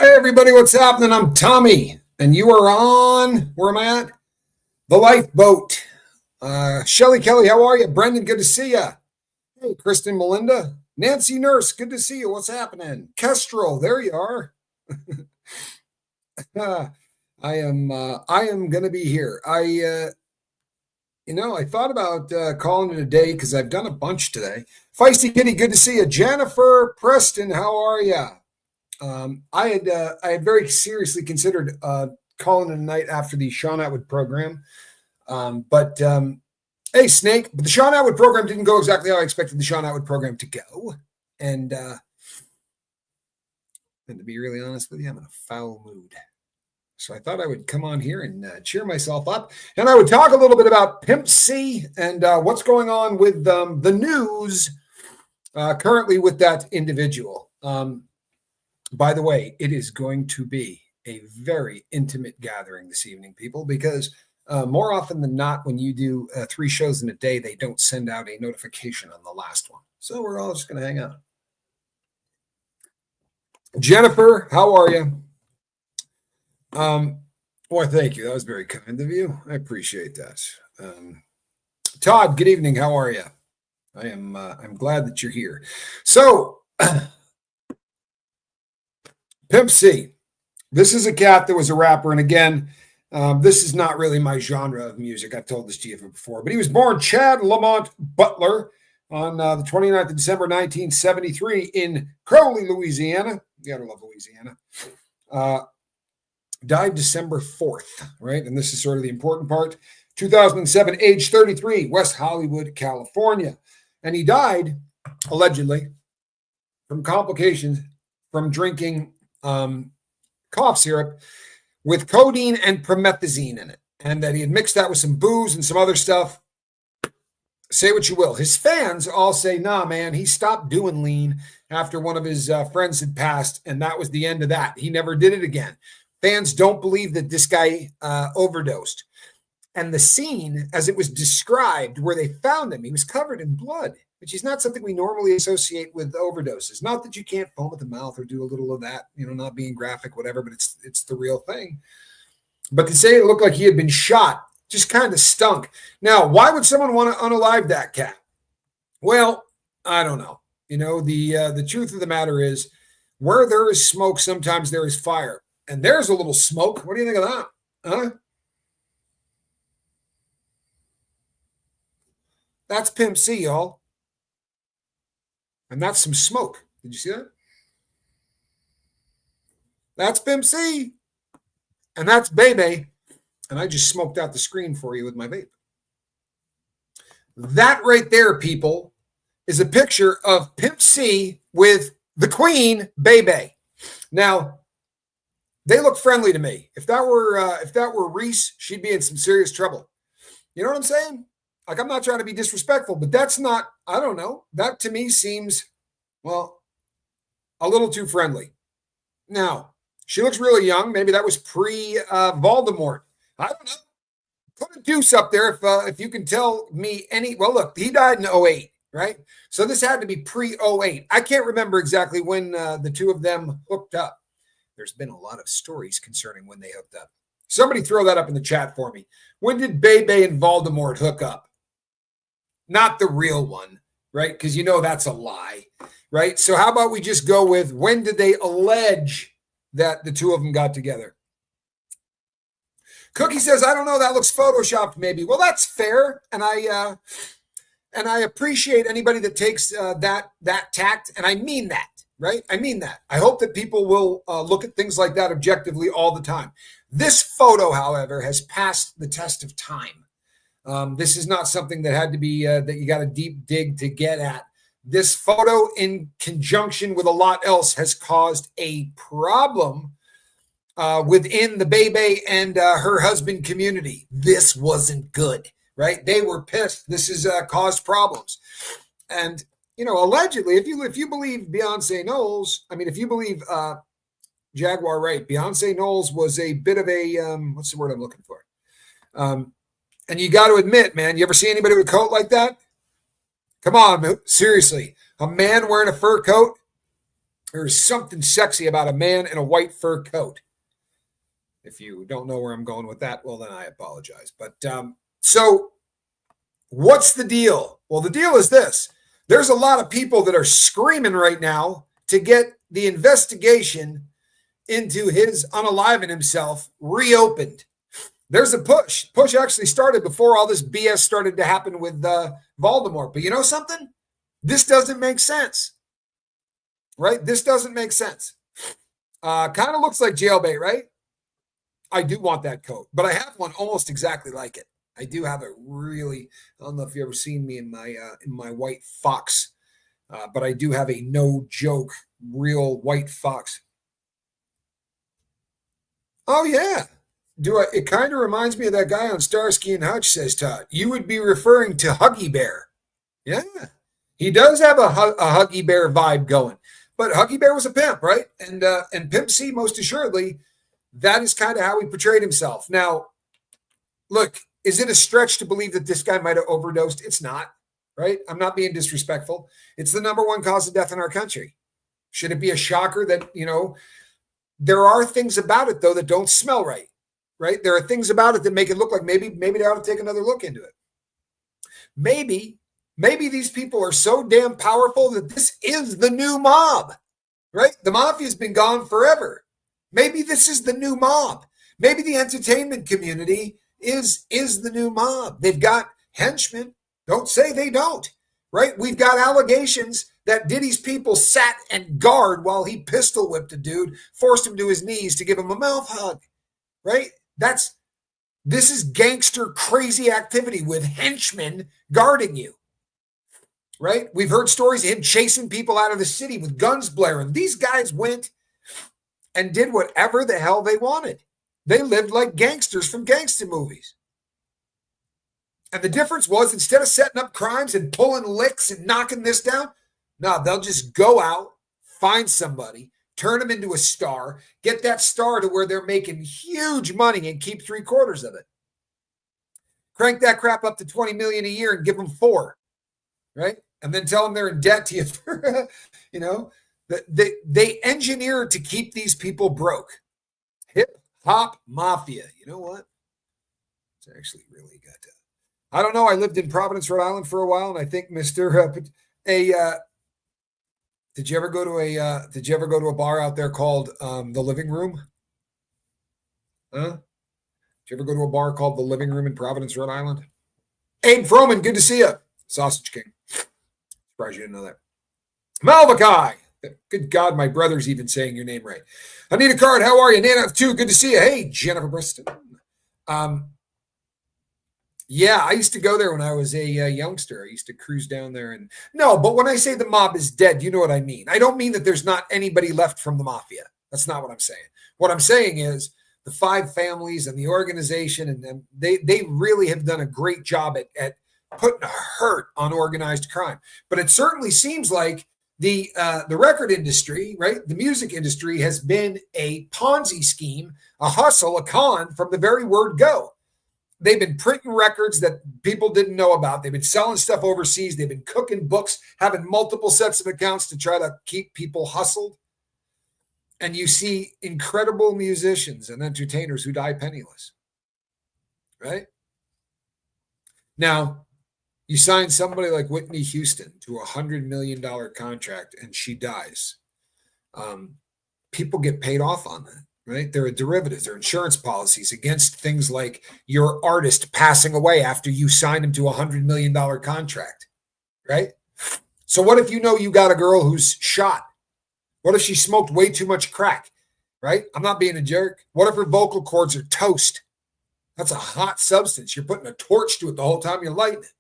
Hey everybody, what's happening? I'm Tommy, and you are on, where am I at? The Lifeboat. Shelly Kelly, how are you? Brendan, good to see you. Hey, Kristen, Melinda. Nancy Nurse, good to see you. What's happening? Kestrel, there you are. I am going to be here. I thought about calling it a day because I've done a bunch today. Feisty Kitty, good to see you. Jennifer Preston, how are you? I had very seriously considered calling it a night after the Sean Atwood program. But hey, Snake, but the Sean Atwood program didn't go exactly how I expected the Sean Atwood program to go. And to be really honest with you, I'm in a foul mood. So I thought I would come on here and cheer myself up. And I would talk a little bit about Pimp C and what's going on with the news currently with that individual. By the way, it is going to be a very intimate gathering this evening, people, because more often than not, when you do 3 shows in a day, they don't send out a notification on the last one. So we're all just going to hang out. Jennifer, how are you? Well, thank you. That was very kind of you. I appreciate that. Todd, good evening. How are you? I'm glad that you're here. So, Pimp C. This is a cat that was a rapper. And again, this is not really my genre of music. I've told this to you before. But he was born Chad Lamont Butler on the 29th of December, 1973 in Crowley, Louisiana. You gotta love Louisiana. Died December 4th, right? And this is sort of the important part. 2007, age 33, West Hollywood, California. And he died, allegedly, from complications from drinking cough syrup with codeine and promethazine in it, and that he had mixed that with some booze and some other stuff. Say what you will. His fans all say, nah, man, he stopped doing lean after one of his friends had passed, and that was the end of that. He never did it again. Fans don't believe that this guy overdosed. And the scene, as it was described, where they found him, he was covered in blood, which is not something we normally associate with overdoses. Not that you can't foam at the mouth or do a little of that, not being graphic, whatever, but it's the real thing. But to say it looked like he had been shot just kind of stunk. Now, why would someone want to unalive that cat? Well, I don't know. The truth of the matter is, where there is smoke, sometimes there is fire. And there's a little smoke. What do you think of that? Huh? That's Pimp C, y'all. And that's some smoke. Did you see that? That's Pimp C. And that's Bebe. And I just smoked out the screen for you with my vape. That right there, people, is a picture of Pimp C with the queen, Bebe. Now, they look friendly to me. If that were Reese, she'd be in some serious trouble. You know what I'm saying? Like, I'm not trying to be disrespectful, but that's not, I don't know. That to me seems, well, a little too friendly. Now, she looks really young. Maybe that was pre-Voldemort. I don't know. Put a deuce up there if you can tell me any. Well, look, he died in 2008, right? So this had to be pre-2008. I can't remember exactly when the two of them hooked up. There's been a lot of stories concerning when they hooked up. Somebody throw that up in the chat for me. When did Bebe and Voldemort hook up? Not the real one, right? Because that's a lie, right? So how about we just go with, when did they allege that the two of them got together? Cookie says, I don't know, that looks photoshopped maybe. Well, that's fair. And I appreciate anybody that takes that tact. And I mean that, right? I mean that. I hope that people will look at things like that objectively all the time. This photo, however, has passed the test of time. This is not something that had to be that you got a deep dig to get at. This photo, in conjunction with a lot else, has caused a problem within the Bebe and her husband community. This wasn't good, right? They were pissed. This has caused problems. And, allegedly, if you believe Beyonce Knowles, if you believe Jaguar Wright, Beyonce Knowles was a bit of a, what's the word I'm looking for? And you got to admit, man, you ever see anybody with a coat like that? Come on, seriously. A man wearing a fur coat? There's something sexy about a man in a white fur coat. If you don't know where I'm going with that, well, then I apologize. But so what's the deal? Well, the deal is this. There's a lot of people that are screaming right now to get the investigation into his unaliving himself reopened. There's a push. Push actually started before all this BS started to happen with Voldemort. But you know something? This doesn't make sense, right? This doesn't make sense. Kind of looks like jailbait, right? I do want that coat, but I have one almost exactly like it. I do have a really. I don't know if you've ever seen me in my white fox, but I do have a no joke real white fox. Oh yeah, do I? It kind of reminds me of that guy on Starsky and Hutch. Says Todd, you would be referring to Huggy Bear. Yeah, he does have a Huggy Bear vibe going, but Huggy Bear was a pimp, right? And Pimp C most assuredly. That is kind of how he portrayed himself. Now, look, is it a stretch to believe that this guy might have overdosed? It's not, right? I'm not being disrespectful. It's the number one cause of death in our country. Should it be a shocker that, there are things about it, though, that don't smell right, right? There are things about it that make it look like maybe they ought to take another look into it. Maybe these people are so damn powerful that this is the new mob, right? The mafia's been gone forever. Maybe this is the new mob. Maybe the entertainment community is the new mob. They've got henchmen. Don't say they don't, right? We've got allegations that Diddy's people sat and guard while he pistol whipped a dude, forced him to his knees to give him a mouth hug, right? This is gangster crazy activity with henchmen guarding you, right? We've heard stories of him chasing people out of the city with guns blaring. These guys went and did whatever the hell they wanted. They lived like gangsters from gangster movies. And the difference was, instead of setting up crimes and pulling licks and knocking this down, no, they'll just go out, find somebody, turn them into a star, get that star to where they're making huge money and keep 3/4 of it. Crank that crap up to 20 million a year and give them 4, right? And then tell them they're in debt to you. They engineer to keep these people broke. Hip hop mafia. You know what? It's actually really good. I don't know. I lived in Providence, Rhode Island for a while, and I think Mr. Did you ever go to a bar out there called the Living Room? Huh? Did you ever go to a bar called the Living Room in Providence, Rhode Island? Abe Froman, good to see you. Sausage King. Surprised you didn't know that. Malvakai. Good God, my brother's even saying your name right. Anita Card, how are you? Nana 2, good to see you. Hey, Jennifer Briston. Yeah, I used to go there when I was a youngster. I used to cruise down there. But when I say the mob is dead, you know what I mean. I don't mean that there's not anybody left from the mafia. That's not what I'm saying. What I'm saying is the 5 families and the organization, and they really have done a great job at putting a hurt on organized crime. But it certainly seems like the record industry, right? The music industry has been a Ponzi scheme, a hustle, a con from the very word go. They've been printing records that people didn't know about. They've been selling stuff overseas. They've been cooking books, having multiple sets of accounts to try to keep people hustled. And you see incredible musicians and entertainers who die penniless, right? Now, you sign somebody like Whitney Houston to a $100 million contract and she dies. People get paid off on that, right? There are derivatives, there are insurance policies against things like your artist passing away after you signed him to a $100 million contract, right? So what if you got a girl who's shot? What if she smoked way too much crack, right? I'm not being a jerk. What if her vocal cords are toast? That's a hot substance. You're putting a torch to it the whole time you're lighting it.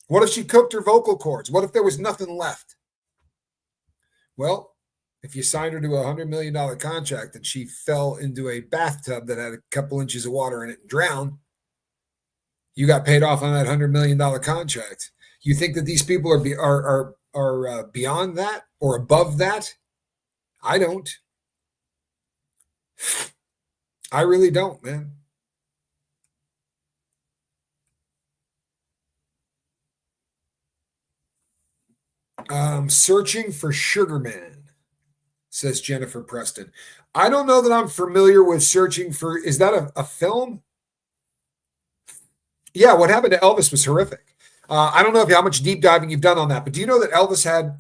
What if she cooked her vocal cords? What if there was nothing left? Well, if you signed her to a $100 million contract and she fell into a bathtub that had a couple inches of water in it and drowned, you got paid off on that $100 million contract. You think that these people are beyond that or above that? I don't. I really don't, man. Searching for Sugar Man. says Jennifer Preston. I don't know that I'm familiar with searching for, is that a film? Yeah, what happened to Elvis was horrific. I don't know how much deep diving you've done on that, but do you know that Elvis had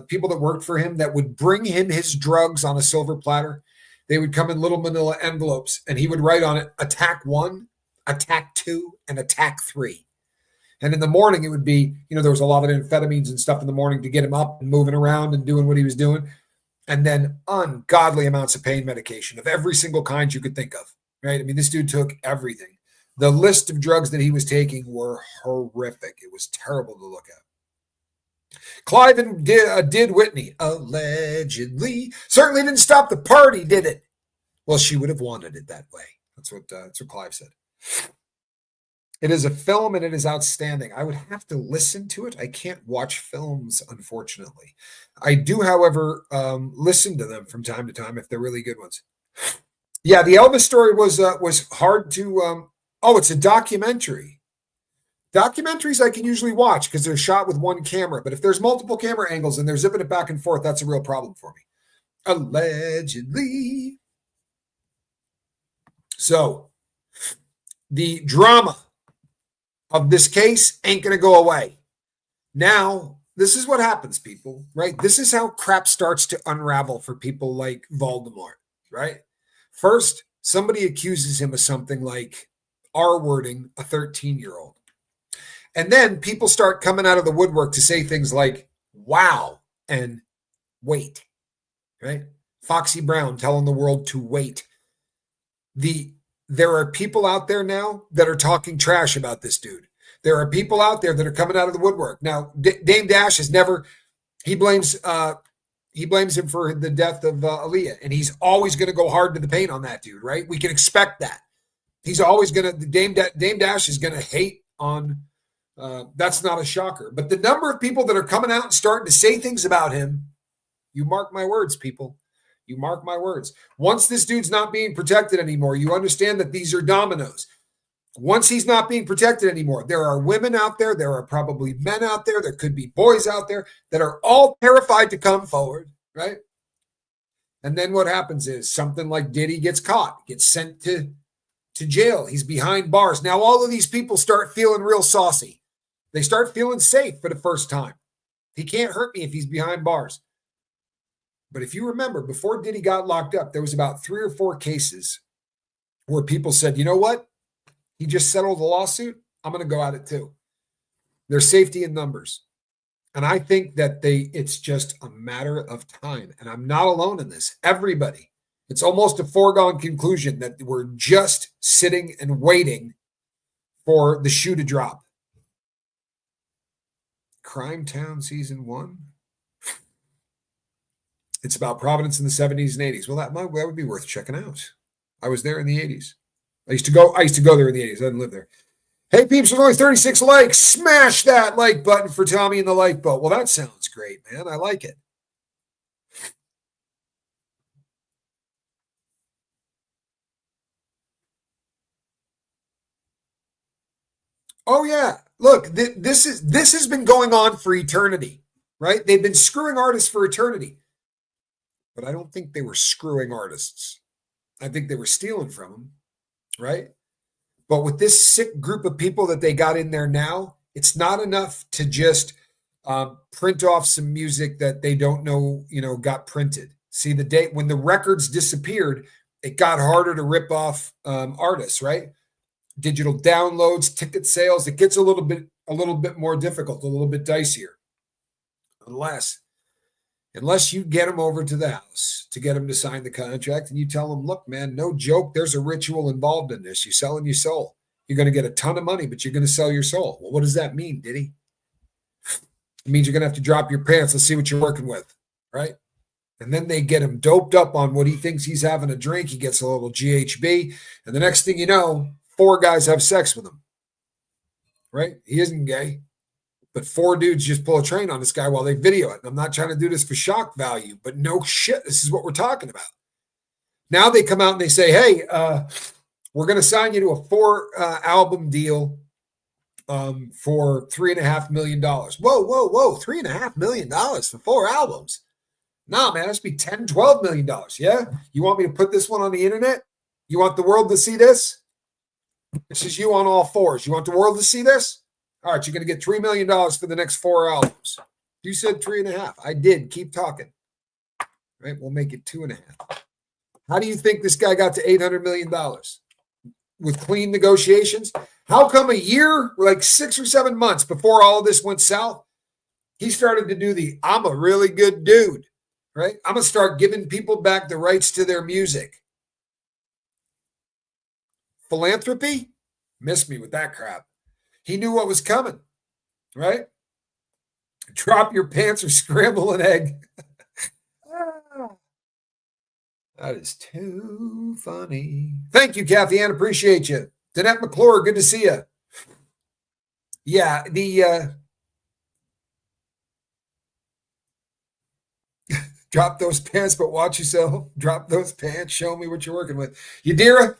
people that worked for him that would bring him his drugs on a silver platter? They would come in little manila envelopes, and he would write on it, attack 1, attack 2, and attack 3. And in the morning, it would be, there was a lot of amphetamines and stuff in the morning to get him up and moving around and doing what he was doing. And then ungodly amounts of pain medication of every single kind you could think of, right? I mean, this dude took everything. The list of drugs that he was taking were horrific. It was terrible to look at. Clive did Whitney, allegedly. Certainly didn't stop the party, did it? Well, she would have wanted it that way. That's what Clive said. It is a film and it is outstanding. I would have to listen to it. I can't watch films, unfortunately. I do, however, listen to them from time to time if they're really good ones. Yeah, the Elvis story was hard to. It's a documentary. Documentaries I can usually watch because they're shot with one camera. But if there's multiple camera angles and they're zipping it back and forth, that's a real problem for me. Allegedly. So the drama of this case ain't going to go away. Now, this is what happens, people, right? This is how crap starts to unravel for people like Voldemort, right? First, somebody accuses him of something like R-wording a 13-year-old. And then people start coming out of the woodwork to say things like, wow, and wait, right? Foxy Brown telling the world to wait. There are people out there now that are talking trash about this dude. There are people out there that are coming out of the woodwork. Now, Dame Dash has never, he blames him for the death of Aaliyah, and he's always going to go hard to the paint on that dude, right? We can expect that. He's always going to, Dame Dash is going to hate on, that's not a shocker. But the number of people that are coming out and starting to say things about him, you mark my words, people. You mark my words. Once this dude's not being protected anymore, you understand that these are dominoes. Once he's not being protected anymore, there are women out there, there are probably men out there, there could be boys out there that are all terrified to come forward, right? And then what happens is something like Diddy gets caught, gets sent to jail. He's behind bars. Now all of these people start feeling real saucy. They start feeling safe for the first time. He can't hurt me if he's behind bars. But if you remember, before Diddy got locked up, there was about 3 or 4 cases where people said, you know what? He just settled the lawsuit. I'm going to go at it too. There's safety in numbers. And I think that it's just a matter of time. And I'm not alone in this. Everybody. It's almost a foregone conclusion that we're just sitting and waiting for the shoe to drop. Crime Town Season 1. It's about Providence in the 70s and 80s. Well, that would be worth checking out. I was there in the 80s. I used to go there in the 80s. I didn't live there. Hey, peeps, there's only 36 likes. Smash that like button for Tommy and the Lifeboat. Well, that sounds great, man. I like it. Oh, yeah. Look, this has been going on for eternity, right? They've been screwing artists for eternity. But I don't think they were screwing artists. I think they were stealing from them, right? But with this sick group of people that they got in there now, it's not enough to just print off some music that they don't know, got printed. See, the day when the records disappeared, it got harder to rip off artists, right? Digital downloads, ticket sales, it gets a little bit more difficult, a little bit dicier. Unless you get them over to the house to get them to sign the contract and you tell them, look, man, no joke, there's a ritual involved in this. You're selling your soul. You're going to get a ton of money, but you're going to sell your soul. Well, what does that mean, Diddy? It means you're going to have to drop your pants. Let's see what you're working with, right? And then they get him doped up on what he thinks he's having a drink. He gets a little GHB. And the next thing you know, 4 guys have sex with him, right? He isn't gay. But 4 dudes just pull a train on this guy while they video it. And I'm not trying to do this for shock value, but no shit, this is what we're talking about. Now they come out and they say, hey, we're going to sign you to a 4 album deal for $3.5 million. Whoa, $3.5 million for 4 albums. No, man, that's be $10, $12 million. Yeah. You want me to put this one on the internet? You want the world to see this? This is you on all fours. You want the world to see this? All right, you're going to get $3 million for the next 4 albums. You said 3.5. I did. Keep talking. Right? We'll make it 2.5. How do you think this guy got to $800 million? With clean negotiations? How come a year, like 6 or 7 months before all of this went south, he started to do the I'm a really good dude, right? I'm going to start giving people back the rights to their music. Philanthropy? Missed me with that crap. He knew what was coming, right? Drop your pants or scramble an egg. That is too funny. Thank you, Kathy Ann. Appreciate you. Danette McClure, good to see you. Yeah, drop those pants, but watch yourself. Drop those pants. Show me what you're working with. Yadira's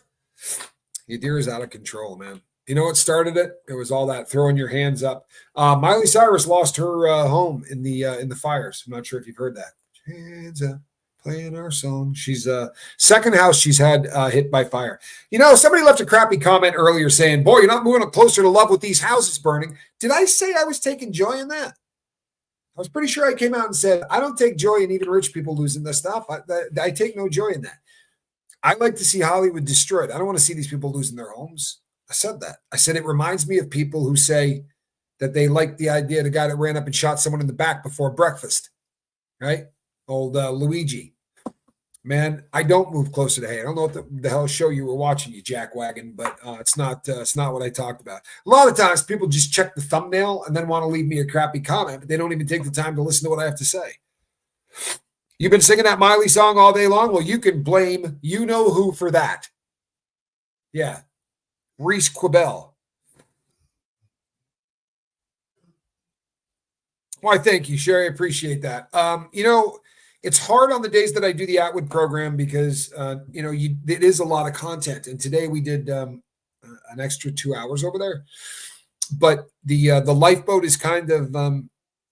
out of control, man. You know what started it? It was all that throwing your hands up. Miley Cyrus lost her home in the fires. I'm not sure if you've heard that. Hands up, playing our song. She's second house she's had hit by fire. You know, somebody left a crappy comment earlier saying, "Boy, you're not moving closer to love with these houses burning." Did I say I was taking joy in that? I was pretty sure I came out and said, I don't take joy in even rich people losing their stuff. I take no joy in that. I like to see Hollywood destroyed. I don't want to see these people losing their homes. I said that. I said it reminds me of people who say that they like the idea of the guy that ran up and shot someone in the back before breakfast, right? Old Luigi. Man, I don't move closer to hay. I don't know what the hell show you were watching, you jackwagon, but it's not what I talked about. A lot of times people just check the thumbnail and then want to leave me a crappy comment, but they don't even take the time to listen to what I have to say. You've been singing that Miley song all day long? Well, you can blame you know who for that. Yeah. Reese Quibell. Why, thank you, Sherry. I appreciate that. You know, it's hard on the days that I do the Atwood program because, it is a lot of content. And today we did an extra 2 hours over there. But the lifeboat is kind of,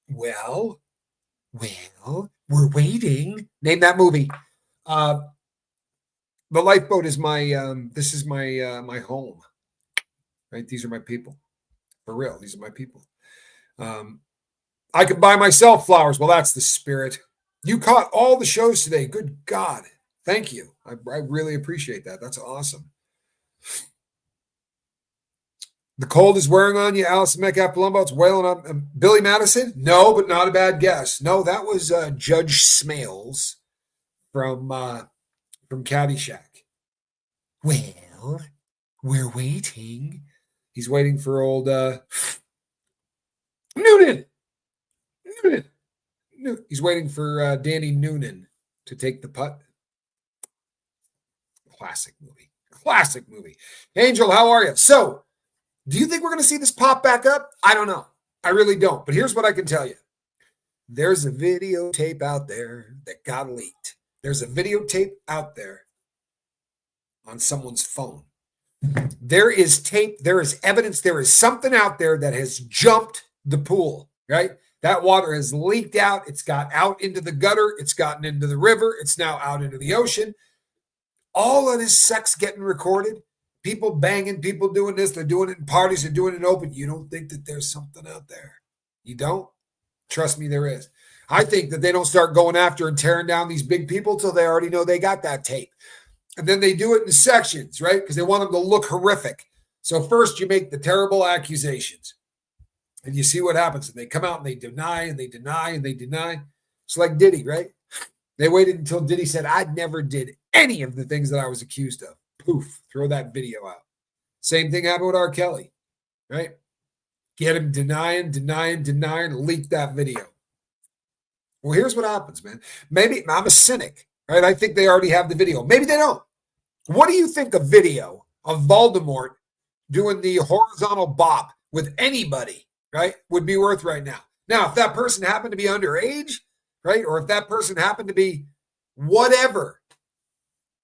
well, we're waiting. Name that movie. The lifeboat is this is my home, right? These are my people. For real, these are my people. I could buy myself flowers. Well, that's the spirit. You caught all the shows today. Good God. Thank you. I really appreciate that. That's awesome. The cold is wearing on you, Allison Metcalf Palumbo. It's wailing on Billy Madison. No, but not a bad guess. No, that was Judge Smales from Caddyshack. Well, we're waiting. He's waiting for old Noonan. He's waiting for Danny Noonan to take the putt. Classic movie. Angel, how are you? So, do you think we're going to see this pop back up? I don't know. I really don't. But here's what I can tell you. There's a videotape out there that got leaked. There's a videotape out there on someone's phone. There is tape. There is evidence. There is something out there that has jumped the pool, right? That water has leaked out. It's got out into the gutter. It's gotten into the river. It's now out into the ocean. All of this sex getting recorded. People banging, people doing this. They're doing it in parties. They're doing it open. You don't think that there's something out there? You don't? Trust me, there is. I think that they don't start going after and tearing down these big people till they already know they got that tape. And then they do it in sections, right? Because they want them to look horrific. So first you make the terrible accusations. And you see what happens. And they come out and they deny and they deny and they deny. It's like Diddy, right? They waited until Diddy said, I never did any of the things that I was accused of. Poof, throw that video out. Same thing happened with R. Kelly, right? Get him denying, leak that video. Well, here's what happens, man. Maybe I'm a cynic, right? I think they already have the video. Maybe they don't. What do you think a video of Voldemort doing the horizontal bop with anybody, right, would be worth right now? Now, if that person happened to be underage, right, or if that person happened to be whatever,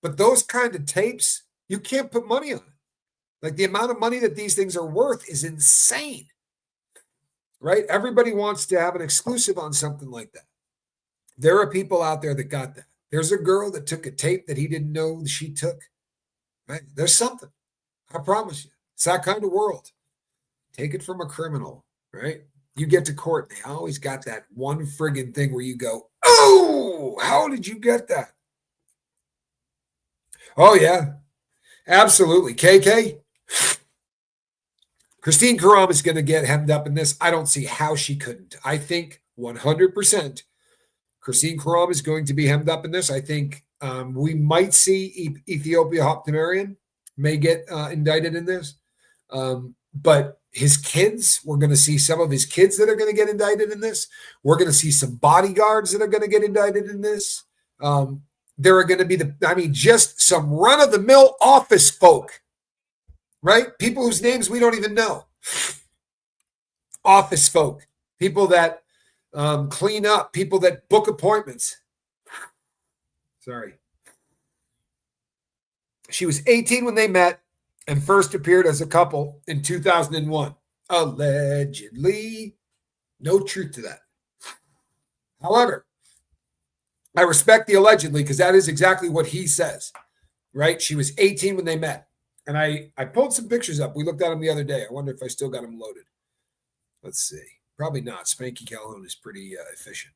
but those kind of tapes, you can't put money on it. Like the amount of money that these things are worth is insane, right? Everybody wants to have an exclusive on something like that. There are people out there that got that. There's a girl that took a tape that he didn't know she took. Right? There's something. I promise you. It's that kind of world. Take it from a criminal, right? You get to court, they always got that one friggin' thing where you go, oh, how did you get that? Oh, yeah, absolutely. KK, Christine Karam is going to get hemmed up in this. I don't see how she couldn't. I think 100% Christine Karam is going to be hemmed up in this. I think we might see Ethiopia Hoptamarian may get indicted in this. But his kids, we're going to see some of his kids that are going to get indicted in this. We're going to see some bodyguards that are going to get indicted in this. There are going to be just some run-of-the-mill office folk, right? People whose names we don't even know. Office folk, people that clean up, people that book appointments. Sorry. She was 18 when they met and first appeared as a couple in 2001. Allegedly. No truth to that. However, I respect the allegedly because that is exactly what he says, right? She was 18 when they met. And I pulled some pictures up. We looked at them the other day. I wonder if I still got them loaded. Let's see. Probably not. Spanky Calhoun is pretty efficient.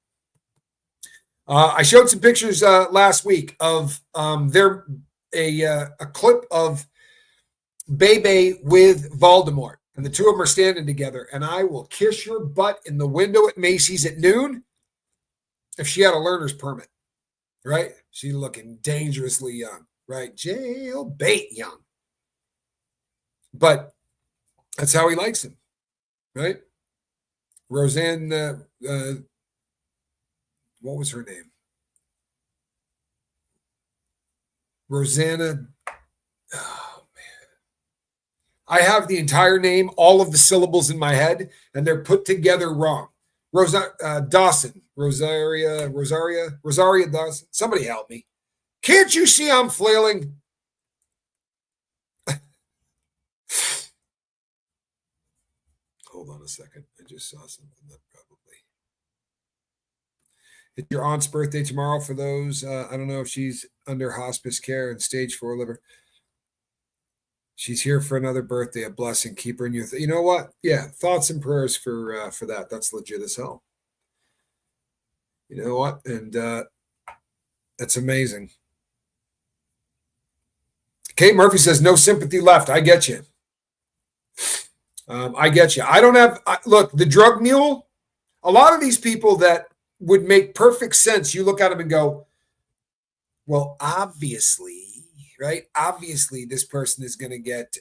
I showed some pictures last week of a clip of Bebe with Voldemort. And the two of them are standing together. And I will kiss your butt in the window at Macy's at noon if she had a learner's permit, right? She's looking dangerously young, right? Jailbait young. But that's how he likes him, right? Roseanne, what was her name? Rosanna. Oh, man. I have the entire name, all of the syllables in my head, and they're put together wrong. Dawson. Rosaria Dawson. Somebody help me. Can't you see I'm flailing? Hold on a second. I just saw something that probably. It's your aunt's birthday tomorrow for those. I don't know if she's under hospice care and stage 4 liver. She's here for another birthday. A blessing. Keep her in your. You know what? Yeah, thoughts and prayers for that. That's legit as hell. You know what? And that's amazing. Kate Murphy says no sympathy left. I get you. I get you. I don't have. Look, the drug mule. A lot of these people that would make perfect sense. You look at them and go, well, obviously. Right? Obviously, this person is going to get,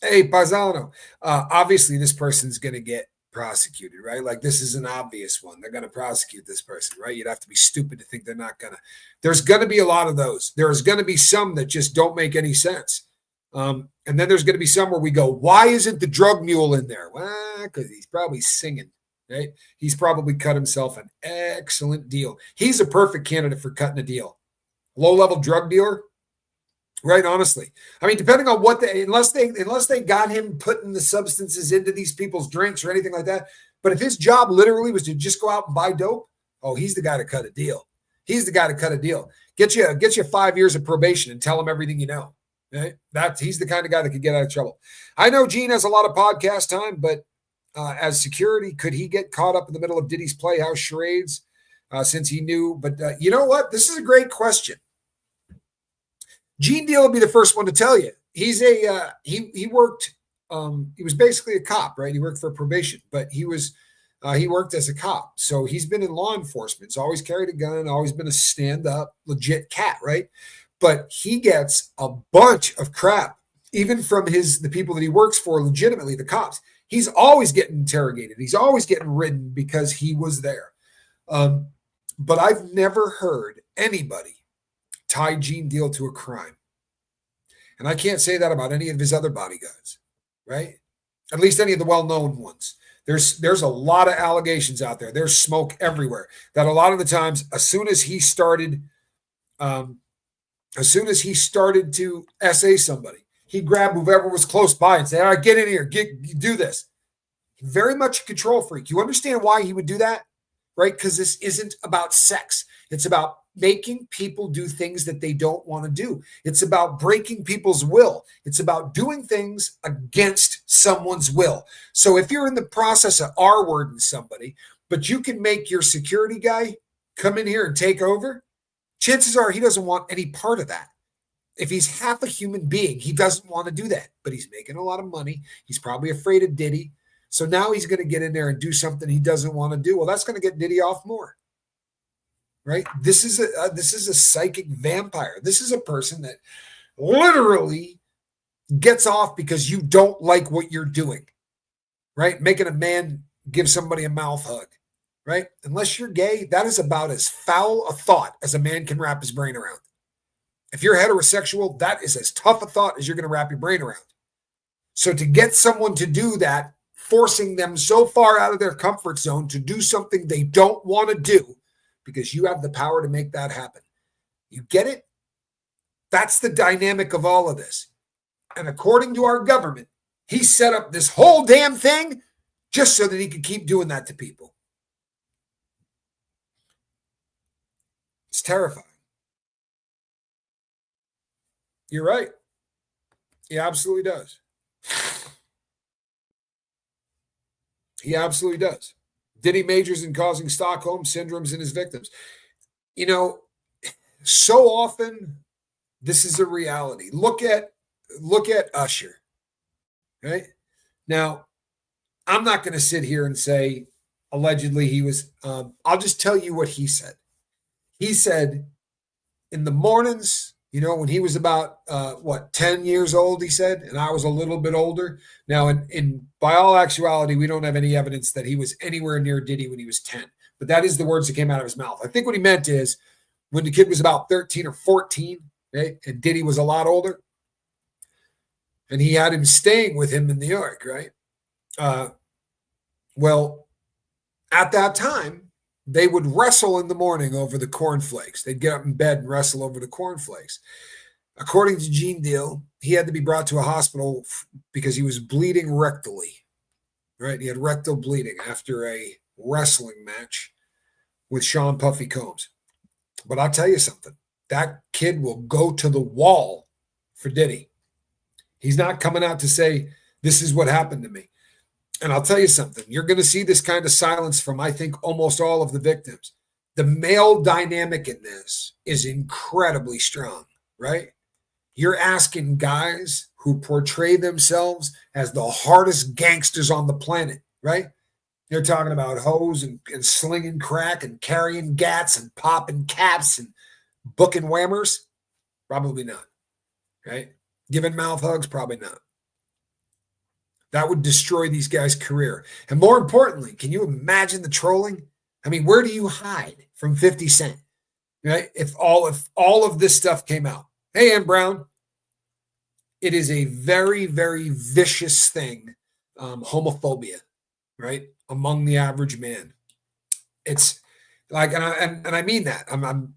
hey, Paisano, obviously this person's going to get prosecuted, right? Like this is an obvious one. They're going to prosecute this person, right? You'd have to be stupid to think they're not going to. There's going to be a lot of those. There's going to be some that just don't make any sense. And then there's going to be some where we go, why isn't the drug mule in there? Well, because he's probably singing, right? He's probably cut himself an excellent deal. He's a perfect candidate for cutting a deal. Low-level drug dealer. Right, honestly. I mean, depending on what unless they got him putting the substances into these people's drinks or anything like that. But if his job literally was to just go out and buy dope, oh, he's the guy to cut a deal. He's the guy to cut a deal. Get you 5 years of probation and tell him everything you know. Right? He's the kind of guy that could get out of trouble. I know Gene has a lot of podcast time, but as security, could he get caught up in the middle of Diddy's Playhouse charades since he knew? But you know what? This is a great question. Gene Deal will be the first one to tell you. He's he worked. He was basically a cop, right? He worked for probation, but he worked as a cop. So he's been in law enforcement. He's always carried a gun, always been a stand-up, legit cat, right? But he gets a bunch of crap, even from the people that he works for, legitimately, the cops. He's always getting interrogated. He's always getting ridden because he was there. But I've never heard anybody tie Gene Deal to a crime. And I can't say that about any of his other bodyguards, right? At least any of the well-known ones. There's a lot of allegations out there. There's smoke everywhere. That a lot of the times, as soon as he started to essay somebody, he grabbed whoever was close by and say, all right, get in here, do this. Very much a control freak. You understand why he would do that? right? Because this isn't about sex. It's about making people do things that they don't want to do. It's about breaking people's will. It's about doing things against someone's will. So if you're in the process of R-wording somebody, but you can make your security guy come in here and take over, chances are he doesn't want any part of that. If he's half a human being, he doesn't want to do that, but he's making a lot of money. He's probably afraid of Diddy. So now he's going to get in there and do something he doesn't want to do. Well, that's going to get Diddy off more, right? This is a psychic vampire. This is a person that literally gets off because you don't like what you're doing, right? Making a man give somebody a mouth hug, right? Unless you're gay, that is about as foul a thought as a man can wrap his brain around. If you're heterosexual, that is as tough a thought as you're going to wrap your brain around. So to get someone to do that, forcing them so far out of their comfort zone to do something they don't want to do, because you have the power to make that happen. You get it? That's the dynamic of all of this. And according to our government, he set up this whole damn thing just so that he could keep doing that to people. It's terrifying. You're right. He absolutely does. He absolutely does. Diddy majors in causing Stockholm syndromes in his victims. You know, so often this is a reality. Look at Usher, right? Now, I'm not going to sit here and say allegedly he was, I'll just tell you what he said. He said in the mornings, you know, when he was about, 10 years old, he said, and I was a little bit older. Now, in by all actuality, we don't have any evidence that he was anywhere near Diddy when he was 10. But that is the words that came out of his mouth. I think what he meant is when the kid was about 13 or 14, right, and Diddy was a lot older, and he had him staying with him in New York, right? Well, at that time, they would wrestle in the morning over the cornflakes. They'd get up in bed and wrestle over the cornflakes. According to Gene Deal, he had to be brought to a hospital because he was bleeding rectally, right? He had rectal bleeding after a wrestling match with Sean Puffy Combs. But I'll tell you something. That kid will go to the wall for Diddy. He's not coming out to say, this is what happened to me. And I'll tell you something, you're going to see this kind of silence from, I think, almost all of the victims. The male dynamic in this is incredibly strong, right? You're asking guys who portray themselves as the hardest gangsters on the planet, right? They're talking about hoes and slinging crack and carrying gats and popping caps and booking whammers. Probably not, right? Giving mouth hugs, probably not. That would destroy these guys' career. And more importantly, can you imagine the trolling? I mean, where do you hide from 50 Cent? Right? If all of this stuff came out. Hey, Ann Brown. It is a very, very vicious thing, homophobia, right? Among the average man. It's like, and I mean that. I'm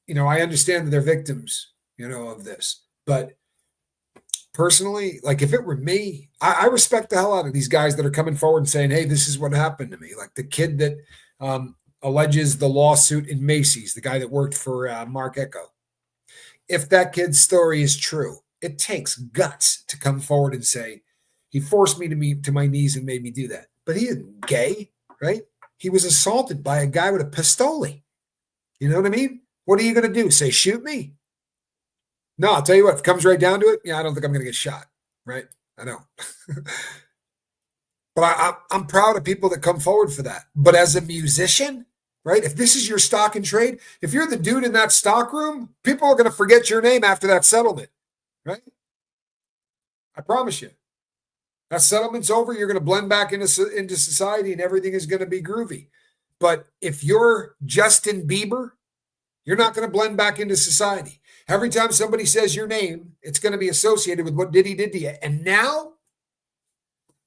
I understand that they're victims, of this, but personally, like if it were me, I respect the hell out of these guys that are coming forward and saying, hey, this is what happened to me. Like the kid that alleges the lawsuit in Macy's, the guy that worked for Mark Echo. If that kid's story is true, it takes guts to come forward and say, he forced me to my knees and made me do that. But he isn't gay, right? He was assaulted by a guy with a pistoli. You know what I mean? What are you going to do? Say, shoot me? No, I'll tell you what, if it comes right down to it, yeah, I don't think I'm going to get shot, right? I know. But I'm proud of people that come forward for that. But as a musician, right, if this is your stock and trade, if you're the dude in that stock room, people are going to forget your name after that settlement, right? I promise you. That settlement's over, you're going to blend back into society and everything is going to be groovy. But if you're Justin Bieber, you're not going to blend back into society. Every time somebody says your name, it's going to be associated with what Diddy did to you. And now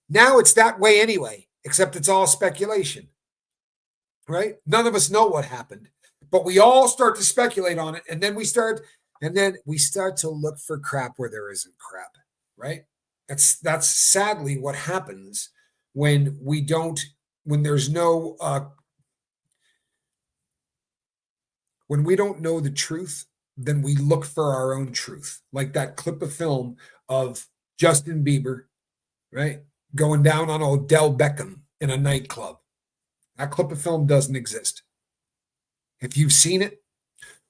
it's that way anyway, except it's all speculation, right? None of us know what happened, but we all start to speculate on it. And then we start to look for crap where there isn't crap, right? That's sadly what happens when there's no When we don't know the truth, then we look for our own truth. Like that clip of film of Justin Bieber, right? Going down on Odell Beckham in a nightclub. That clip of film doesn't exist. If you've seen it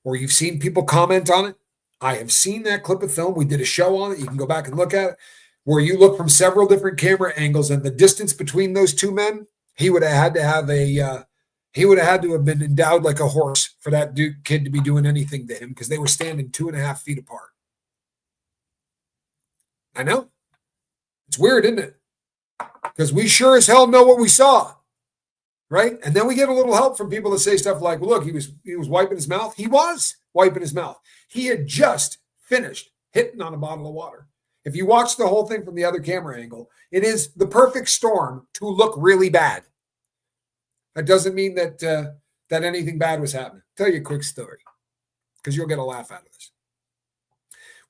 or you've seen people comment on it, I have seen that clip of film. We did a show on it. You can go back and look at it, where you look from several different camera angles, and the distance between those two men, he would have had to have been endowed like a horse for that kid to be doing anything to him, because they were standing 2.5 feet apart. I know. It's weird, isn't it? Because we sure as hell know what we saw, right? And then we get a little help from people that say stuff like, well, look, he was wiping his mouth. He was wiping his mouth. He had just finished hitting on a bottle of water. If you watch the whole thing from the other camera angle, it is the perfect storm to look really bad. That doesn't mean that anything bad was happening. I'll tell you a quick story, because you'll get a laugh out of this.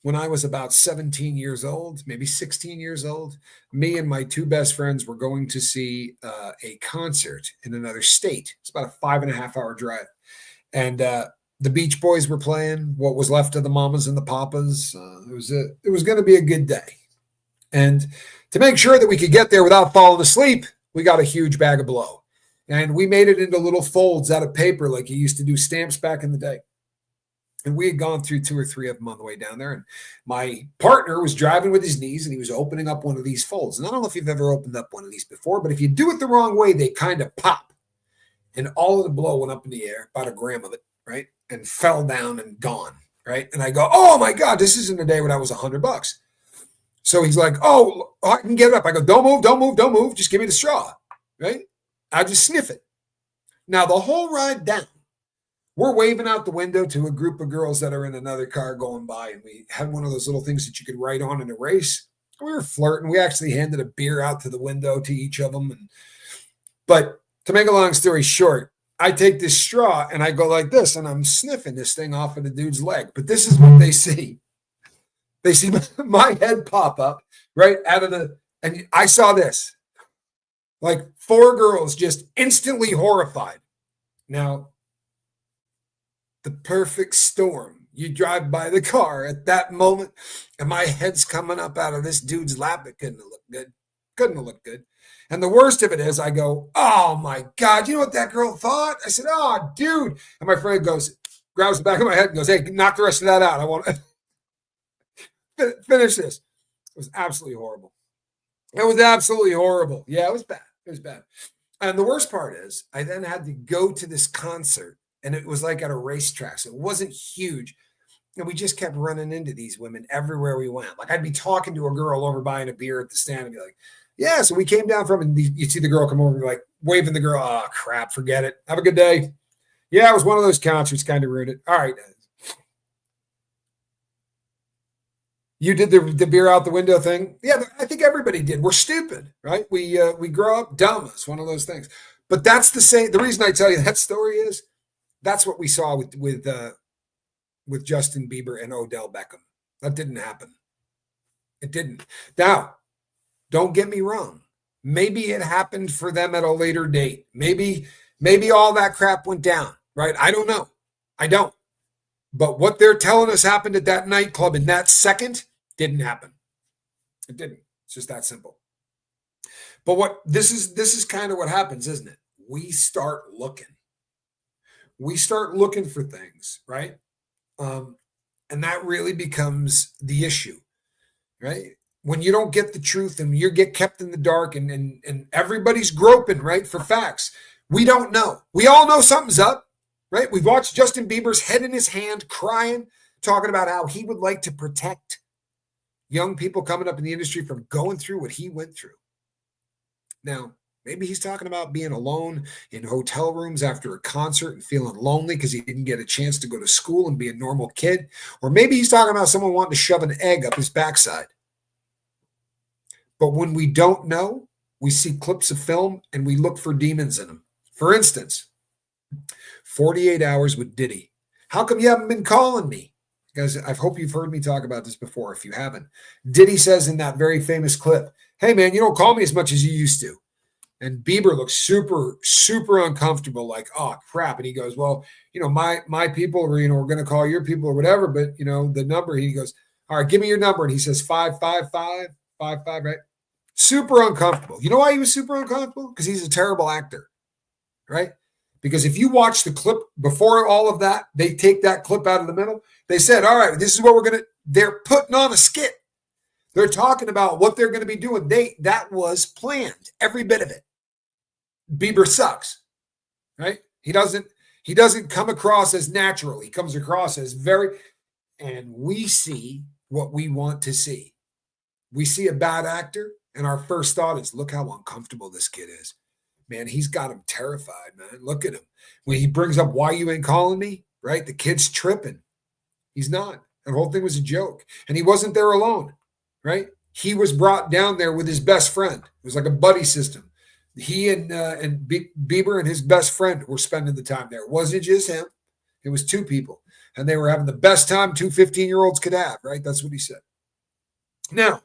When I was about 17 years old, maybe 16 years old, me and my two best friends were going to see a concert in another state. It's about a 5.5-hour drive. And the Beach Boys were playing, what was left of the Mamas and the Papas. It was going to be a good day. And to make sure that we could get there without falling asleep, we got a huge bag of blow. And we made it into little folds out of paper like you used to do stamps back in the day. And we had gone through 2 or 3 of them on the way down there. And my partner was driving with his knees, and he was opening up one of these folds. And I don't know if you've ever opened up one of these before, but if you do it the wrong way, they kind of pop. And all of the blow went up in the air, about a gram of it, right? And fell down and gone, right? And I go, oh my God, this isn't a day when I was $100. So he's like, oh, I can get it up. I go, don't move, don't move, don't move. Just give me the straw, right? I just sniff it. Now, the whole ride down, we're waving out the window to a group of girls that are in another car going by, and we had one of those little things that you could write on and erase. We were flirting. We actually handed a beer out to the window to each of them. But to make a long story short, I take this straw and I go like this, and I'm sniffing this thing off of the dude's leg. But this is what they see. They see my head pop up right out of and I saw this. Like 4 girls just instantly horrified. Now, the perfect storm. You drive by the car at that moment, and my head's coming up out of this dude's lap. It couldn't have looked good. Couldn't have looked good. And the worst of it is, I go, oh my God, you know what that girl thought? I said, oh, dude. And my friend goes, grabs the back of my head and goes, hey, knock the rest of that out. I want to finish this. It was absolutely horrible. It was absolutely horrible. Yeah, it was bad. It was bad. And the worst part is, I then had to go to this concert, and it was like at a racetrack. So it wasn't huge. And we just kept running into these women everywhere we went. Like I'd be talking to a girl over buying a beer at the stand and be like, yeah, so we came down from, and you'd see the girl come over and be like waving the girl. Oh, crap, forget it. Have a good day. Yeah, it was one of those concerts, kind of ruined it. All right. You did the beer out the window thing. Yeah, I think everybody did. We're stupid, right? We grow up dumb. It's one of those things. But that's the reason I tell you that story is that's what we saw with Justin Bieber and Odell Beckham. That didn't happen. It didn't. Now, don't get me wrong. Maybe it happened for them at a later date. Maybe all that crap went down, right? I don't know. I don't. But what they're telling us happened at that nightclub in that second didn't happen. It didn't. It's just that simple. But this is kind of what happens, isn't it? We start looking. We start looking for things, right? And that really becomes the issue, right? When you don't get the truth and you get kept in the dark and everybody's groping, right, for facts. We don't know. We all know something's up. Right? We've watched Justin Bieber's head in his hand crying, talking about how he would like to protect young people coming up in the industry from going through what he went through. Now, maybe he's talking about being alone in hotel rooms after a concert and feeling lonely because he didn't get a chance to go to school and be a normal kid. Or maybe he's talking about someone wanting to shove an egg up his backside. But when we don't know, we see clips of film and we look for demons in them. For instance, 48 hours with Diddy. How come you haven't been calling me? Guys, I hope you've heard me talk about this before. If you haven't, Diddy says in that very famous clip, hey man, you don't call me as much as you used to. And Bieber looks super, super uncomfortable, like, oh crap. And he goes, well, my people are, we're going to call your people or whatever. But, the number, he goes, all right, give me your number. And he says 55555, right? Super uncomfortable. You know why he was super uncomfortable? Because he's a terrible actor, right? Because if you watch the clip before all of that, they take that clip out of the middle. They said, all right, this is what they're putting on a skit. They're talking about what they're going to be doing. That was planned, every bit of it. Bieber sucks, right? He doesn't come across as natural. He comes across as and we see what we want to see. We see a bad actor, and our first thought is, look how uncomfortable this kid is. Man, he's got him terrified, man. Look at him. When he brings up why you ain't calling me, right? The kid's tripping. He's not. The whole thing was a joke. And he wasn't there alone, right? He was brought down there with his best friend. It was like a buddy system. He and Bieber and his best friend were spending the time there. It wasn't just him. It was two people. And they were having the best time 2 15-year-olds could have, right? That's what he said. Now,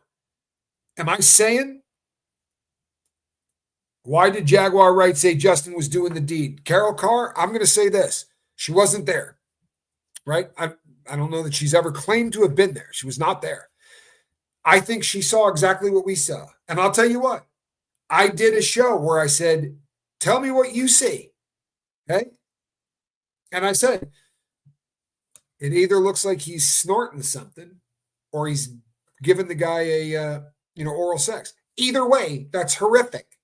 am I saying, why did Jaguar Wright say Justin was doing the deed? Carol Carr, I'm going to say this. She wasn't there, right? I don't know that she's ever claimed to have been there. She was not there. I think she saw exactly what we saw. And I'll tell you what. I did a show where I said, tell me what you see, okay? And I said, it either looks like he's snorting something or he's giving the guy a, oral sex. Either way, that's horrific.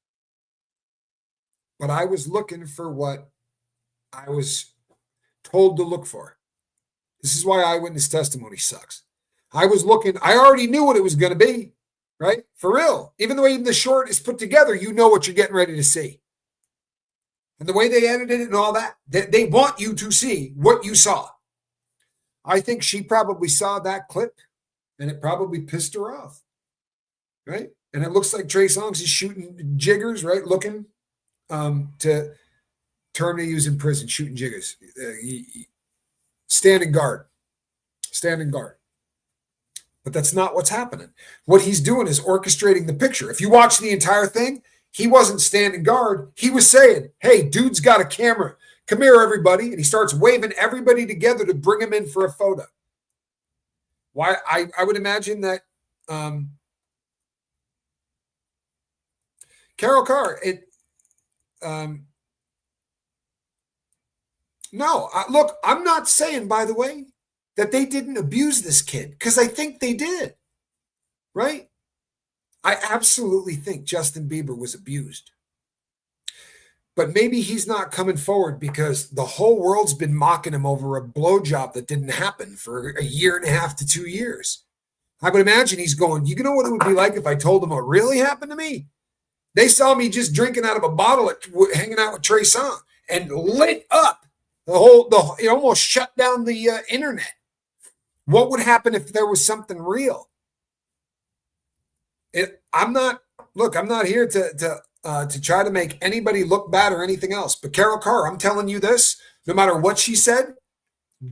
But I was looking for what I was told to look for. This is why eyewitness testimony sucks. I already knew what it was going to be, right? For real. Even the way the short is put together, you know what you're getting ready to see. And the way they edited it and all that, they want you to see what you saw. I think she probably saw that clip and it probably pissed her off, right? And it looks like Trey Songz is shooting jiggers, right? Looking to term they use in prison, shooting jiggers. Standing guard. But that's not what's happening. What he's doing is orchestrating the picture. If you watch the entire thing, he wasn't standing guard. He was saying, hey, dude's got a camera. Come here, everybody. And he starts waving everybody together to bring him in for a photo. Why? I would imagine that Carol Carr, look, I'm not saying, by the way, that they didn't abuse this kid, because I think they did, right? I absolutely think Justin Bieber was abused. But maybe he's not coming forward because the whole world's been mocking him over a blowjob that didn't happen for 1.5 years to 2 years. I would imagine he's going, you know what it would be like if I told them what really happened to me? They saw me just drinking out of a bottle, hanging out with Trey Songz, and lit up it almost shut down the internet. What would happen if there was something real? I'm not here to try to make anybody look bad or anything else. But Carol Carr, I'm telling you this, no matter what she said,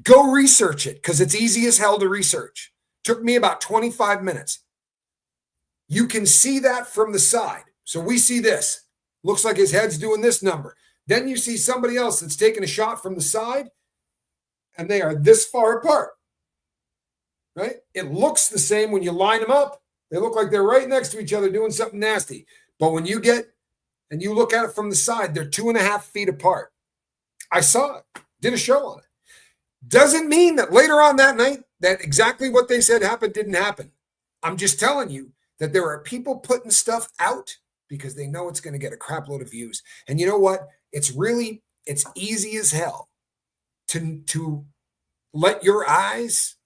go research it, because it's easy as hell to research. Took me about 25 minutes. You can see that from the side. So we see this. Looks like his head's doing this number. Then you see somebody else that's taking a shot from the side, and they are this far apart. Right? It looks the same when you line them up. They look like they're right next to each other doing something nasty. But when you get and you look at it from the side, they're 2.5 feet apart. I saw it. Did a show on it. Doesn't mean that later on that night that exactly what they said happened didn't happen. I'm just telling you that there are people putting stuff out because they know it's going to get a crap load of views. And you know what? It's easy as hell to let your eyes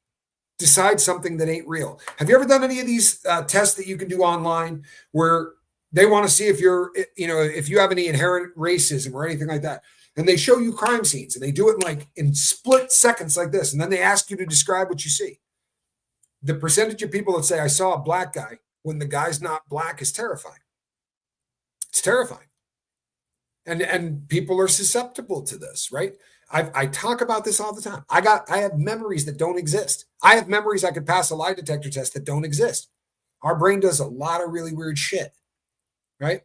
decide something that ain't real. Have you ever done any of these tests that you can do online where they want to see if if you have any inherent racism or anything like that? And they show you crime scenes and they do it in split seconds like this. And then they ask you to describe what you see. The percentage of people that say, I saw a black guy when the guy's not black is terrifying. It's terrifying. And people are susceptible to this, right? I talk about this all the time. I have memories that don't exist. I have memories I could pass a lie detector test that don't exist. Our brain does a lot of really weird shit, right?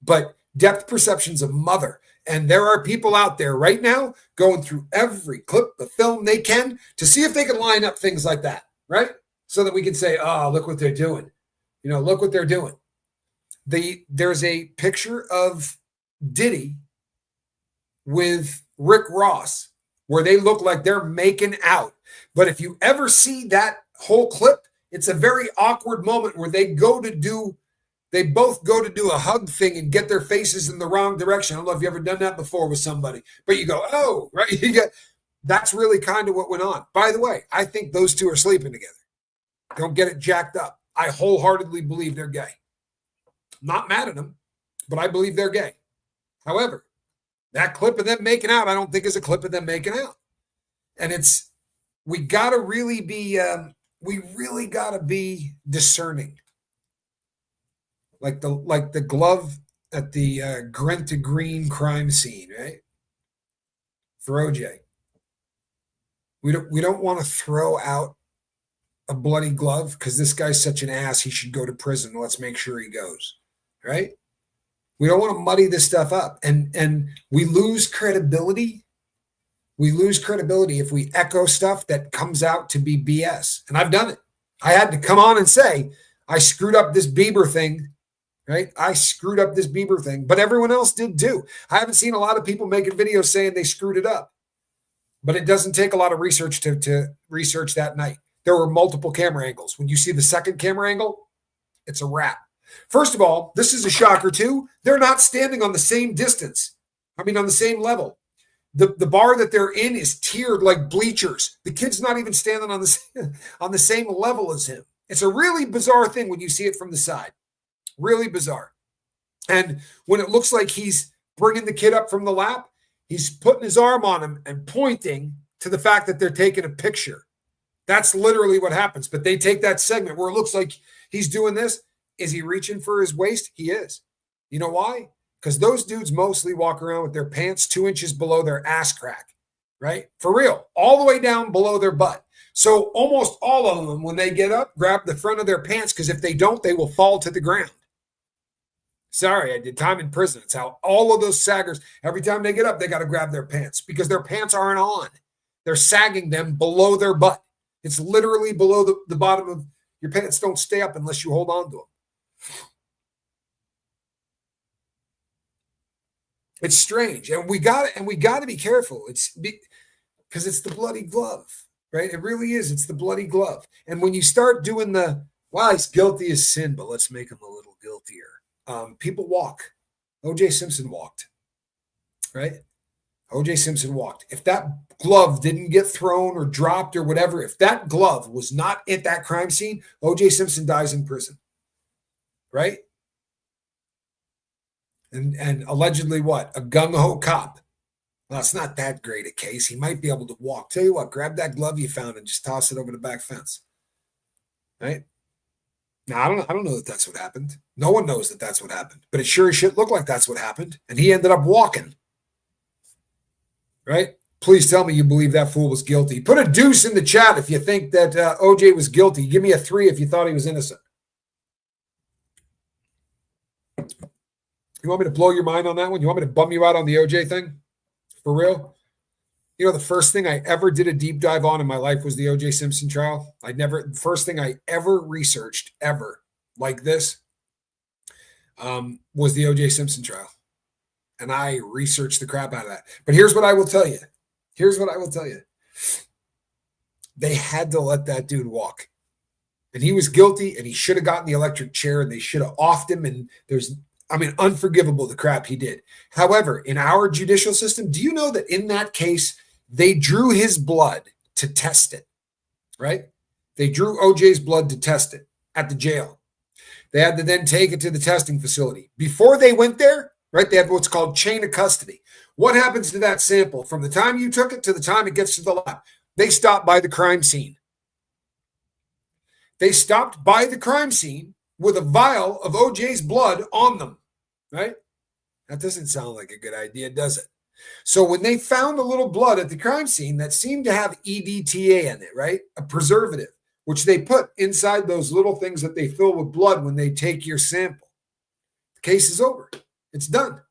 But depth perceptions of mother. And there are people out there right now going through every clip of film they can to see if they can line up things like that, right? So that we can say, oh, look what they're doing. Look what they're doing. There's a picture of Diddy with Rick Ross where they look like they're making out. But if you ever see that whole clip, it's a very awkward moment where they both go to do a hug thing and get their faces in the wrong direction. I don't know if you've ever done that before with somebody, but you go, oh, right. That's really kind of what went on. By the way, I think those two are sleeping together. Don't get it jacked up. I wholeheartedly believe they're gay. I'm not mad at them, but I believe they're gay. However, that clip of them making out, I don't think is a clip of them making out. And we really gotta be discerning. Like the glove at the Grant to Green crime scene, right? For OJ. We don't want to throw out a bloody glove because this guy's such an ass, he should go to prison. Let's make sure he goes, right? We don't want to muddy this stuff up. And we lose credibility. We lose credibility if we echo stuff that comes out to be BS. And I've done it. I had to come on and say, I screwed up this Bieber thing, right? I screwed up this Bieber thing, but everyone else did too. I haven't seen a lot of people making videos saying they screwed it up, but it doesn't take a lot of research to research that night. There were multiple camera angles. When you see the second camera angle, it's a wrap. First of all, this is a shocker too. They're not standing on the same distance. On the same level. The bar that they're in is tiered like bleachers. The kid's not even standing on the same level as him. It's a really bizarre thing when you see it from the side. Really bizarre. And when it looks like he's bringing the kid up from the lap, he's putting his arm on him and pointing to the fact that they're taking a picture. That's literally what happens. But they take that segment where it looks like he's doing this. Is he reaching for his waist? He is. You know why? Because those dudes mostly walk around with their pants 2 inches below their ass crack, right? For real, all the way down below their butt. So almost all of them, when they get up, grab the front of their pants, because if they don't, they will fall to the ground. Sorry, I did time in prison. It's how all of those saggers, every time they get up, they got to grab their pants because their pants aren't on. They're sagging them below their butt. It's literally below the bottom of your pants. Don't stay up unless you hold on to them. It's strange, and we got to be careful. Because it's the bloody glove, right? It really is. It's the bloody glove. And when you start doing he's guilty as sin, but let's make him a little guiltier. People walk. O.J. Simpson walked, right? O.J. Simpson walked. If that glove didn't get thrown or dropped or whatever, if that glove was not at that crime scene, O.J. Simpson dies in prison, right? And allegedly what? A gung-ho cop. Well, it's not that great a case. He might be able to walk. Tell you what, grab that glove you found and just toss it over the back fence. Right? Now, I don't know that that's what happened. No one knows that that's what happened. But it sure as shit looked like that's what happened. And he ended up walking. Right? Please tell me you believe that fool was guilty. Put a deuce in the chat if you think that OJ was guilty. Give me a 3 if you thought he was innocent. You want me to blow your mind on that one? You want me to bum you out on the OJ thing? For real? You know, the first thing I ever did a deep dive on in my life was the OJ Simpson trial. The first thing I ever researched, ever, like this, was the OJ Simpson trial. And I researched the crap out of that. But here's what I will tell you. They had to let that dude walk. And he was guilty, and he should have gotten the electric chair, and they should have offed him, and unforgivable, the crap he did. However, in our judicial system, do you know that in that case, they drew his blood to test it, right? They drew OJ's blood to test it at the jail. They had to then take it to the testing facility. Before they went there, right, they have what's called chain of custody. What happens to that sample from the time you took it to the time it gets to the lab? They stopped by the crime scene. They stopped by the crime scene with a vial of OJ's blood on them. Right? That doesn't sound like a good idea, does it? So when they found a little blood at the crime scene that seemed to have EDTA in it, right? A preservative, which they put inside those little things that they fill with blood when they take your sample. The case is over. It's done.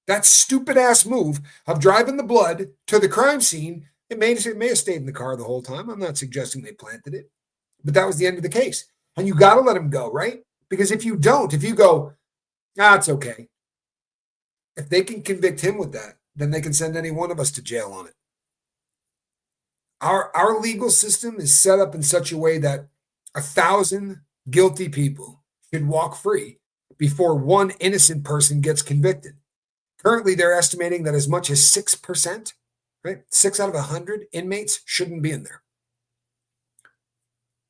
That stupid ass move of driving the blood to the crime scene, it may have stayed in the car the whole time. I'm not suggesting they planted it, but that was the end of the case. And you got to let him go, right? Because if you don't, if you go, it's okay. If they can convict him with that, then they can send any one of us to jail on it. Our legal system is set up in such a way that 1,000 guilty people should walk free before one innocent person gets convicted. Currently, they're estimating that as much as 6%, right? 6 out of 100 inmates shouldn't be in there.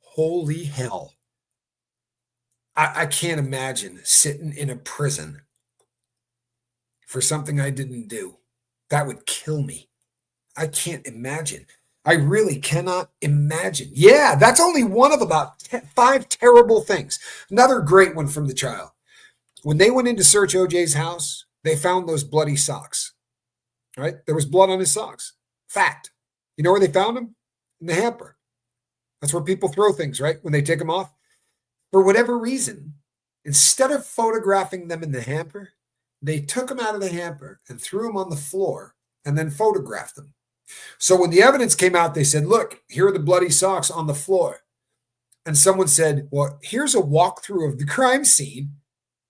Holy hell. I can't imagine sitting in a prison for something I didn't do. That would kill me. I can't imagine. I really cannot imagine. Yeah, that's only one of about 5 terrible things. Another great one from the trial. When they went in to search OJ's house, they found those bloody socks, right? There was blood on his socks. Fact. You know where they found them? In the hamper. That's where people throw things, right? When they take them off. For whatever reason, instead of photographing them in the hamper, they took them out of the hamper and threw them on the floor and then photographed them. So when the evidence came out, they said, look, here are the bloody socks on the floor. And someone said, well, here's a walkthrough of the crime scene,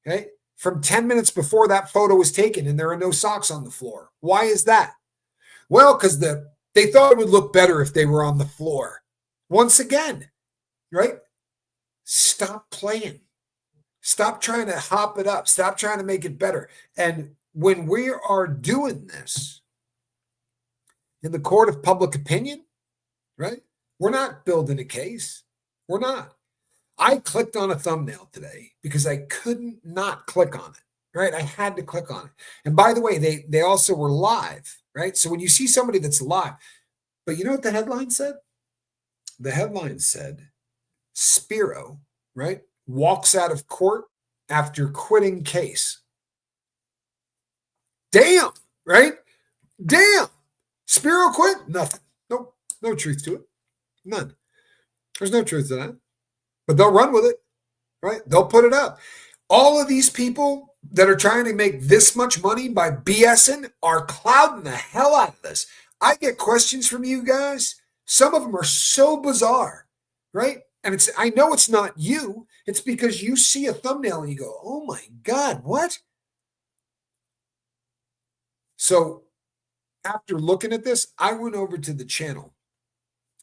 okay, from 10 minutes before that photo was taken, and there are no socks on the floor. Why is that? Well, because they thought it would look better if they were on the floor. Once again, right? Stop playing. Stop trying to hop it up. Stop trying to make it better. And when we are doing this in the court of public opinion, right? We're not building a case. We're not. I clicked on a thumbnail today because I couldn't not click on it, right? I had to click on it. And by the way, they also were live, right? So when you see somebody that's live, but you know what the headline said? The headline said, Spiro, right, walks out of court after quitting case. Damn, right? Damn. Spiro quit? Nothing. Nope. No truth to it. None. There's no truth to that. But they'll run with it, right? They'll put it up. All of these people that are trying to make this much money by BSing are clouding the hell out of this. I get questions from you guys. Some of them are so bizarre, right? And I know it's not you. It's because you see a thumbnail and you go, oh my God, what? So after looking at this, I went over to the channel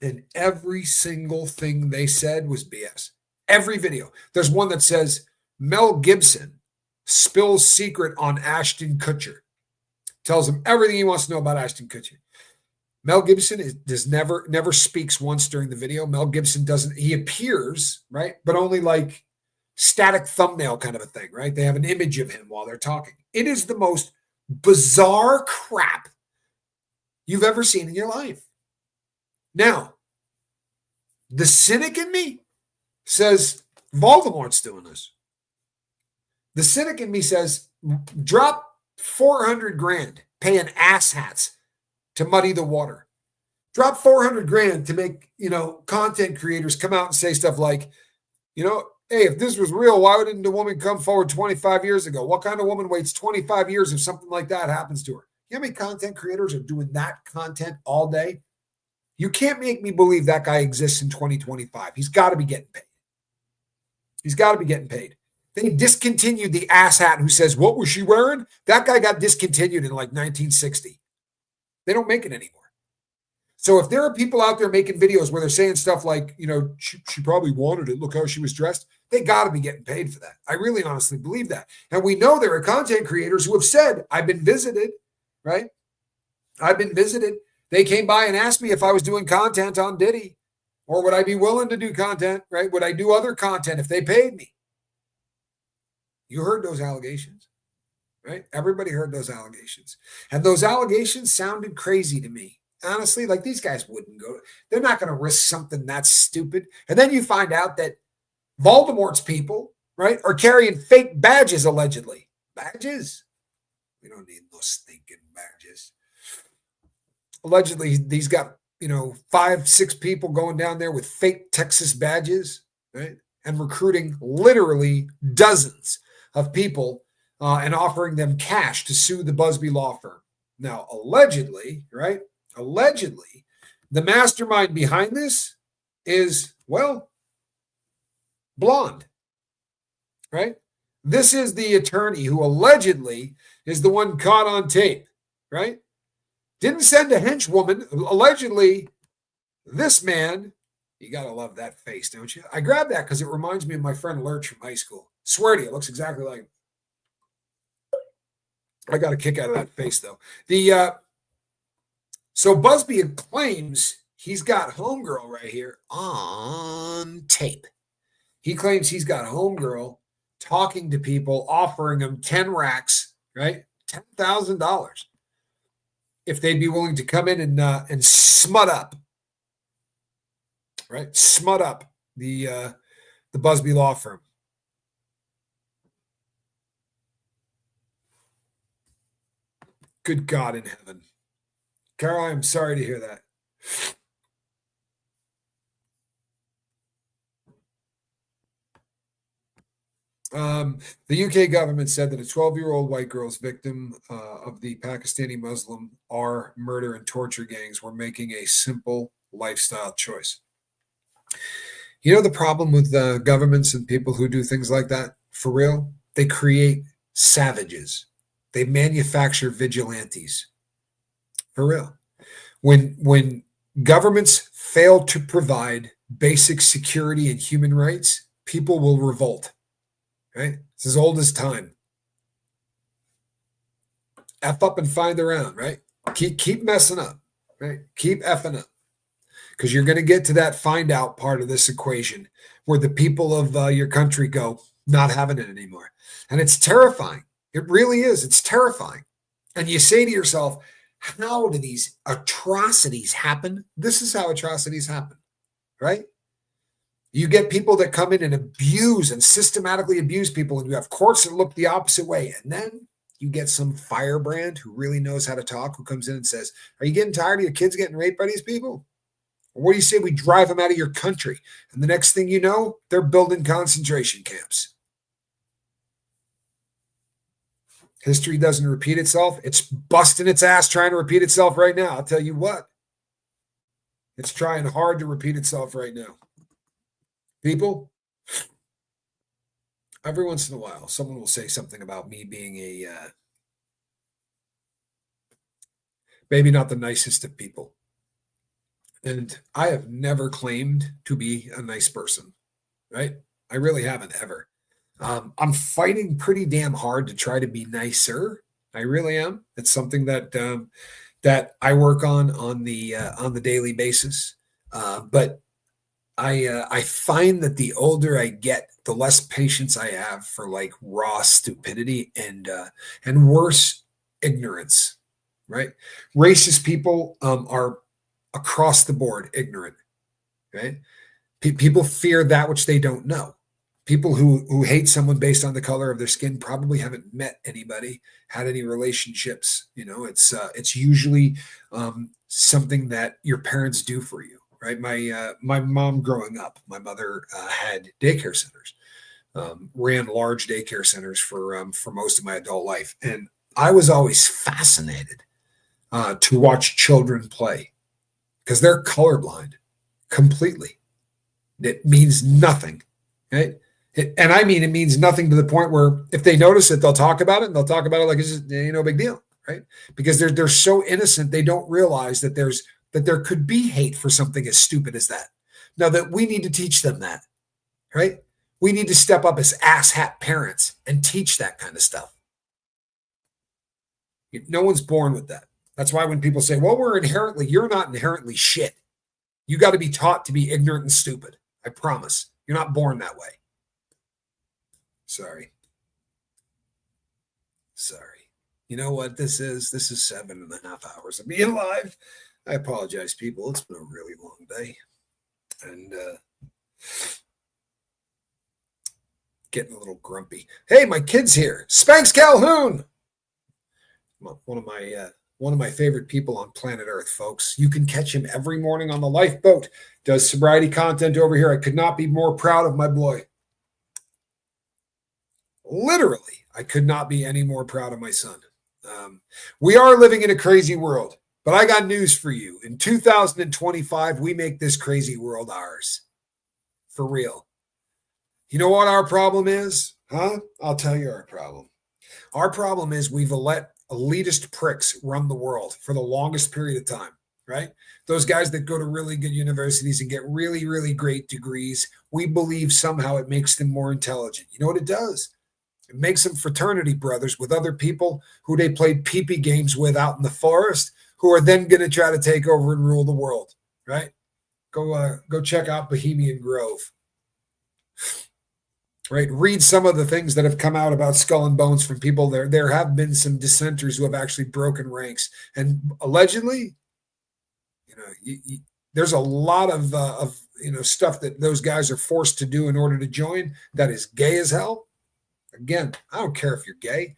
and every single thing they said was BS. Every video. There's one that says Mel Gibson spills secret on Ashton Kutcher. Tells him everything he wants to know about Ashton Kutcher. Mel Gibson never speaks once during the video. Mel Gibson doesn't, he appears, right? But only like static thumbnail kind of a thing, right? They have an image of him while they're talking. It is the most bizarre crap you've ever seen in your life. Now, the cynic in me says Voldemort's doing this. The cynic in me says drop 400 grand paying asshats to muddy the water. Drop 400 grand to make, content creators come out and say stuff like, hey, if this was real, why didn't the woman come forward 25 years ago? What kind of woman waits 25 years if something like that happens to her? You know how many content creators are doing that content all day? You can't make me believe that guy exists in 2025. He's got to be getting paid. He's got to be getting paid. They discontinued the asshat who says, what was she wearing? That guy got discontinued in like 1960. They don't make it anymore. So if there are people out there making videos where they're saying stuff like, she probably wanted it. Look how she was dressed. They got to be getting paid for that. I really honestly believe that. And we know there are content creators who have said, I've been visited, right? I've been visited. They came by and asked me if I was doing content on Diddy, or would I be willing to do content, right? Would I do other content if they paid me? You heard those allegations, right? Everybody heard those allegations. And those allegations sounded crazy to me. Honestly, like these guys wouldn't go. They're not going to risk something that stupid. And then you find out that Voldemort's people, right, are carrying fake badges, allegedly. Badges? We don't need no stinking badges. Allegedly, he's got, 5, 6 people going down there with fake Texas badges, right? And recruiting literally dozens of people and offering them cash to sue the Busby law firm. Now, allegedly, right? Allegedly, the mastermind behind this is, well, blonde, right? This is the attorney who allegedly is the one caught on tape, right? Didn't send a henchwoman. Allegedly, this man, you got to love that face, don't you? I grabbed that because it reminds me of my friend Lurch from high school. Swear to you, it looks exactly like him. I got a kick out of that face, though. So Busby claims he's got homegirl right here on tape. He claims he's got homegirl talking to people, offering them 10 racks, right? $10,000 if they'd be willing to come in and smut up, right? Smut up the Busby law firm. Good God in heaven. Carol, I'm sorry to hear that. The UK government said that a 12-year-old white girl's victim of the Pakistani Muslim murder and torture gangs were making a simple lifestyle choice. You know the problem with governments and people who do things like that? For real? They create savages. They manufacture vigilantes. For real. When governments fail to provide basic security and human rights, people will revolt. Right? It's as old as time. F up and find around, right? Keep messing up, right? Keep effing up. Because you're going to get to that find out part of this equation where the people of your country go, not having it anymore. And it's terrifying. It really is. It's terrifying. And you say to yourself, how do these atrocities happen? This is how atrocities happen, right? You get people that come in and abuse and systematically abuse people, and you have courts that look the opposite way. And then you get some firebrand who really knows how to talk, who comes in and says, are you getting tired of your kids getting raped by these people? Or what do you say we drive them out of your country? And the next thing you know, they're building concentration camps. History doesn't repeat itself. It's busting its ass trying to repeat itself right now. I'll tell you what. It's trying hard to repeat itself right now. People, every once in a while, someone will say something about me being maybe not the nicest of people. And I have never claimed to be a nice person, right? I really haven't ever. I'm fighting pretty damn hard to try to be nicer. I really am. It's something that that I work on the daily basis. But I find that the older I get, the less patience I have for like raw stupidity and worse, ignorance, right? Racist people are across the board ignorant, right? People fear that which they don't know. People who hate someone based on the color of their skin probably haven't met anybody, had any relationships. You know, it's usually something that your parents do for you. Right. My mom growing up, my mother had daycare centers, ran large daycare centers for most of my adult life. And I was always fascinated to watch children play because they're colorblind completely. It means nothing. Right. And I mean, it means nothing to the point where if they notice it, they'll talk about it and they'll talk about it like it's just, no big deal. Right. Because they're so innocent. They don't realize that there could be hate for something as stupid as that. Now that we need to teach them that, right? We need to step up as asshat parents and teach that kind of stuff. No one's born with that. That's why when people say, well, you're not inherently shit. You got to be taught to be ignorant and stupid. I promise. You're not born that way. Sorry. You know what this is? This is 7.5 hours of being alive. I apologize, people. It's been a really long day. And getting a little grumpy. Hey, my kid's here. Spanx Calhoun. One of my favorite people on planet Earth, folks. You can catch him every morning on the Lifeboat. Does sobriety content over here. I could not be more proud of my boy. Literally, I could not be any more proud of my son. We are living in a crazy world, but I got news for you. In 2025, we make this crazy world ours. For real. You know what our problem is? Huh? I'll tell you our problem. Our problem is we've let elitist pricks run the world for the longest period of time, right? Those guys that go to really good universities and get really, really great degrees, we believe somehow it makes them more intelligent. You know what it does? It makes them fraternity brothers with other people who they played pee-pee games with out in the forest, who are then going to try to take over and rule the world, right? Go check out Bohemian Grove. Right, read some of the things that have come out about Skull and Bones from people there. There have been some dissenters who have actually broken ranks, and allegedly, there's a lot of stuff that those guys are forced to do in order to join that is gay as hell. Again, I don't care if you're gay,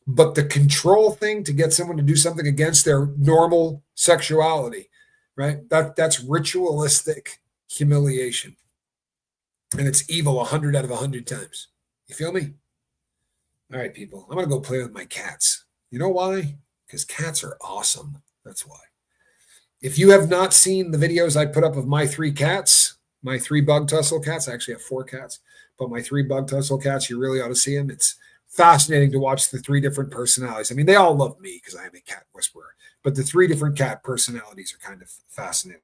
but the control thing to get someone to do something against their normal sexuality, right? That's ritualistic humiliation. And it's evil 100 out of 100 times. You feel me? All right, people. I'm going to go play with my cats. You know why? Because cats are awesome. That's why. If you have not seen the videos I put up of my 3 cats, my 3 bug tussle cats, I actually have 4 cats, but my 3 bug tussle cats, you really ought to see them. It's fascinating to watch the 3 different personalities. I mean, they all love me because I am a cat whisperer, but the 3 different cat personalities are kind of fascinating.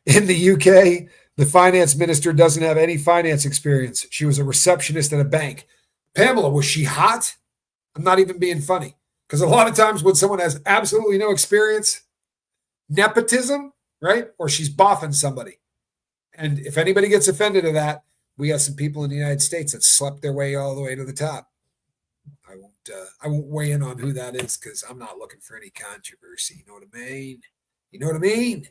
In the UK, the finance minister doesn't have any finance experience. She was a receptionist at a bank. Pamela, was she hot? I'm not even being funny. Because a lot of times when someone has absolutely no experience, nepotism, right? Or she's boffing somebody. And if anybody gets offended of that, we have some people in the United States that slept their way all the way to the top. I won't weigh in on who that is because I'm not looking for any controversy. You know what I mean? You know what I mean?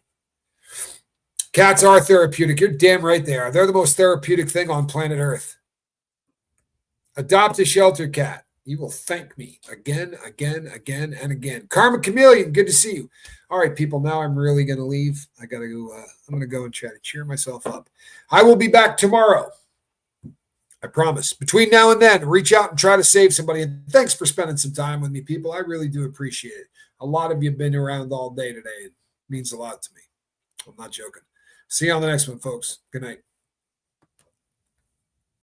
Cats are therapeutic. You're damn right they are. They're the most therapeutic thing on planet Earth. Adopt a shelter cat. You will thank me again, and again. Karma Chameleon, good to see you. All right, people, now I'm really going to leave. I got to go. I'm going to go and try to cheer myself up. I will be back tomorrow. I promise. Between now and then, reach out and try to save somebody. And thanks for spending some time with me, people. I really do appreciate it. A lot of you have been around all day today. It means a lot to me. I'm not joking. See you on the next one, folks. Good night.